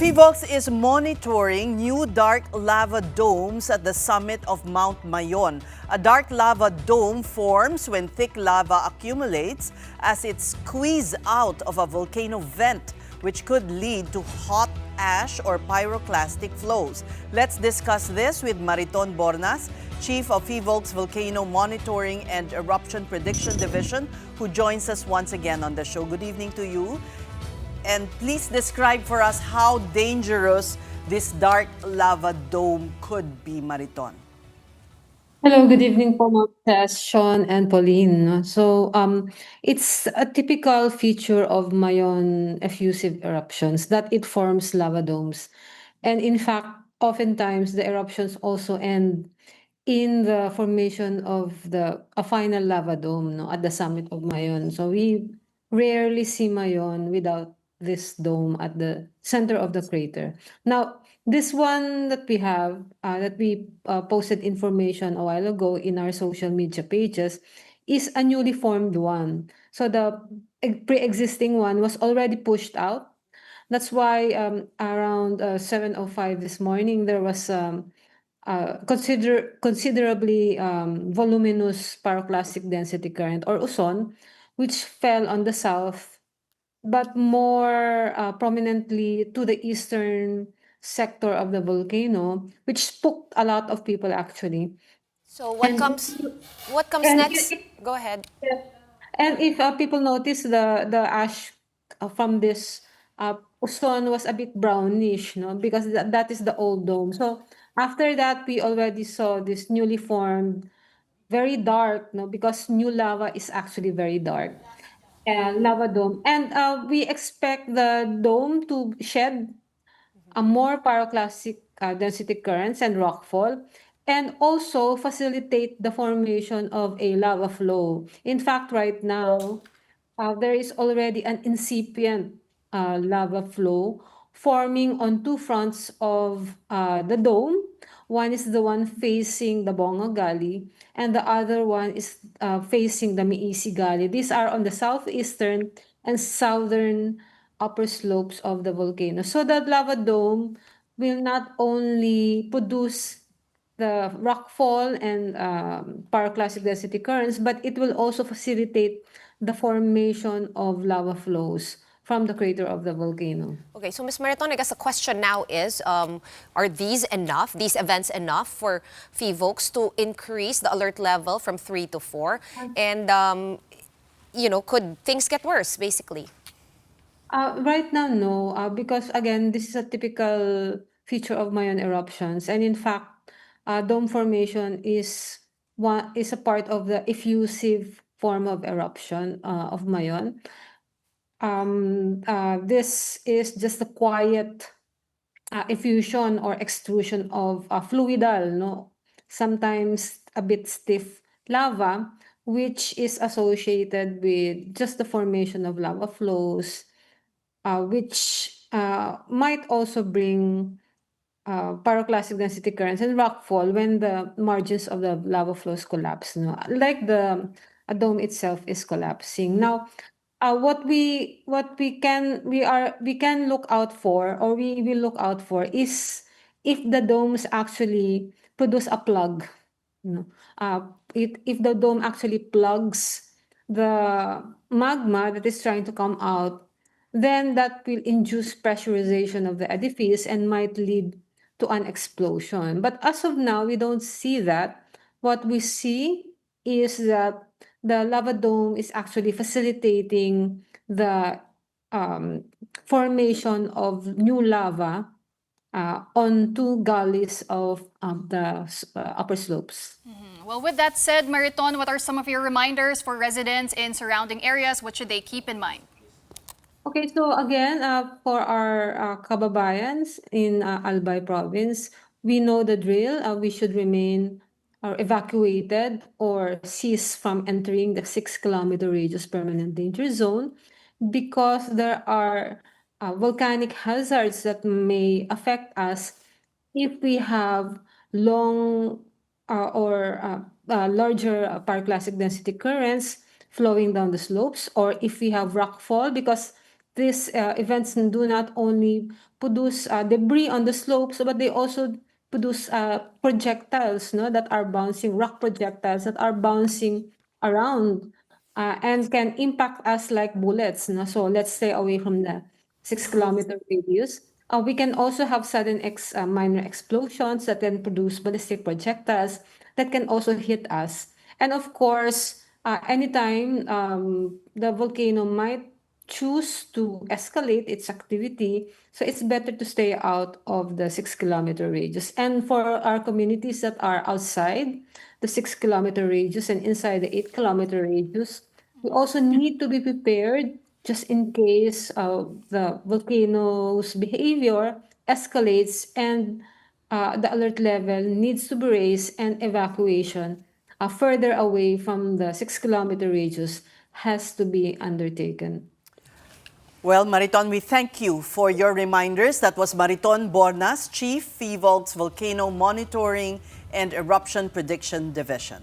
PHIVOLCS is monitoring new dark lava domes at the summit of Mount Mayon. A dark lava dome forms when thick lava accumulates as it squeezes out of a volcano vent, which could lead to hot ash or pyroclastic flows. Let's discuss this with Mariton Bornas, Chief of PHIVOLCS Volcano Monitoring and Eruption Prediction Division, who joins us once again on the show. Good evening to you. And please describe for us how dangerous this dark lava dome could be, Mariton. Hello, good evening po, Ma'am Tess, Sean, and Pauline. No? So, it's a typical feature of Mayon effusive eruptions that it forms lava domes. And in fact, oftentimes the eruptions also end in the formation of a final lava dome, no, at the summit of Mayon. So we rarely see Mayon without this dome at the center of the crater. Now, this one that we have, that we posted information a while ago in our social media pages, is a newly formed one. So the pre-existing one was already pushed out. That's why around 7:05 this morning, there was considerably voluminous pyroclastic density current, or uson, which fell on the south, but more prominently to the eastern sector of the volcano, which spooked a lot of people actually. So what And comes and next? Go ahead. and if people notice the ash from this uson was a bit brownish, no, because that is the old dome. So after that, we already saw this newly formed, very dark, no, because new lava is actually very dark, and lava dome, and we expect the dome to shed a more pyroclastic density currents and rockfall, and also facilitate the formation of a lava flow. In fact, right now, there is already an incipient lava flow forming on two fronts of the dome. One is the one facing the Bonga Gully, and the other one is facing the Miisi Gully. These are on the southeastern and southern upper slopes of the volcano. So the lava dome will not only produce the rockfall and pyroclastic density currents, but it will also facilitate the formation of lava flows from the crater of the volcano. Okay, so Ms. Mariton, I guess the question now is, are these events enough for PHIVOLCS to increase the alert level from 3 to 4? And, could things get worse, basically? Right now, no, because again, this is a typical feature of Mayon eruptions, and in fact, dome formation is a part of the effusive form of eruption of Mayon. This is just a quiet effusion or extrusion of fluidal, no, sometimes a bit stiff lava, which is associated with just the formation of lava flows, which might also bring pyroclastic density currents and rockfall when the margins of the lava flows collapse, no? Like the dome itself is collapsing. Now, what we can look out for, or we will look out for, is if the domes actually produce a plug. You know, if the dome actually plugs the magma that is trying to come out, then that will induce pressurization of the edifice and might lead to an explosion. But as of now, we don't see that. What we see is that the lava dome is actually facilitating the formation of new lava on two gullies of the upper slopes. Well, with that said, Mariton, what are some of your reminders for residents in surrounding areas? What should they keep in mind? Okay, so again, for our kababayans in Albay province, we know the drill. We should remain evacuated or cease from entering the 6-kilometer radius permanent danger zone, because there are volcanic hazards that may affect us if we have long larger pyroclastic density currents flowing down the slopes, or if we have rockfall, because these events do not only produce debris on the slopes, but they also produce projectiles, no, that are bouncing, rock projectiles that are bouncing around and can impact us like bullets. No? So let's stay away from the 6 kilometer radius. We can also have sudden minor explosions that can produce ballistic projectiles that can also hit us. And of course, anytime the volcano might choose to escalate its activity, so it's better to stay out of the 6 kilometer radius. And for our communities that are outside the 6 kilometer radius and inside the 8 kilometer radius, we also need to be prepared just in case the volcano's behavior escalates and the alert level needs to be raised and evacuation further away from the 6 kilometer radius has to be undertaken. Well, Mariton, we thank you for your reminders. That was Mariton Bornas, Chief, PHIVOLCS Volcano Monitoring and Eruption Prediction Division.